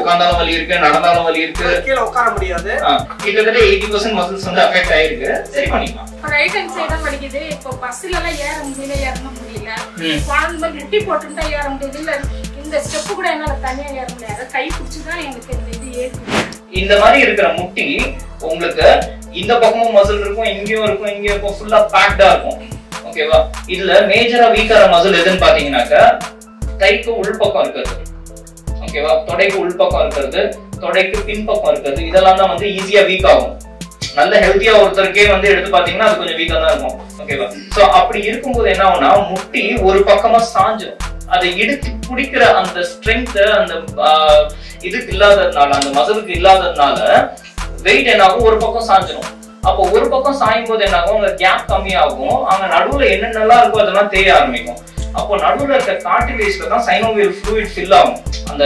உட்கார்ந்தாலும் வலி இருக்கு, நடந்தாலும் வலி இருக்கு, கீழ உட்கார முடியாது. கிட்டத்தட்ட 80% மசில்ஸ் வந்து அஃபெக்ட் ஆயிருக்கு. சரி பண்ணிக்கலாம். ரைட் ஹேண்ட் சைடு தான் வலிக்குது. இப்போ பஸ்ல எல்லாம் ஏற முடியல, இறங்க முடியல. குழந்தை முட்டி போட்டுட்டா ஏற முடியுது. இல்ல இந்த ஸ்டெப் கூட என்னால தனியா ஏற முடியாது. கை பிடிச்சுதான் எனக்கு இந்த இது ஏறுது. இந்த மாதிரி இருக்கிற முட்டி உங்களுக்கு இந்த பக்கமும் மசில் இருக்கும், இங்கேயும் இருக்கும், இங்கேயும் இருக்கும், ஃபுல்லா பேக்டா இருக்கும். ஓகேவா? இதுல மேஜரா வீக்கான மசில் எதுன்னு பாத்தீங்கன்னாக்கா கைக்கு உள்பக்கம் இருக்கிறது. ஓகேவா? தொடைக்கு உள்பக்கம் இருக்கிறது, தொடைக்கு பின்பக்கம் இருக்கிறது. இதெல்லாம் தான் வந்து ஈஸியா வீக் ஆகும். நல்ல ஹெல்த்தியா ஒருத்தருக்கே வந்து எடுத்து பாத்தீங்கன்னா அது கொஞ்சம் வீக்கா தான் இருக்கும். ஓகேவா? சோ அப்படி இருக்கும்போது என்ன ஆகும்னா முட்டி ஒரு பக்கமா சாஞ்சிடும். அதை இடுத்து பிடிக்கிற அந்த ஸ்ட்ரென்த் அந்த இதுக்கு இல்லாததுனால, அந்த மசிலுக்கு இல்லாததுனால வெயிட் என்ன ஆகும், ஒரு பக்கம் சாஞ்சிடும். அப்போ ஒரு பக்கம் சாயும் போது என்ன ஆகும், அங்க கேப் கம்மியாகும். அங்க நடுவுல என்னென்னலாம் இருக்கோ அதெல்லாம் தேய ஆரம்பிக்கும். அப்போ நடுவுல இருக்க கார்டிலேஜ்ல தான் சைனோவியல் ஃப்ளூயிட் ஃபில் ஆகும். அந்த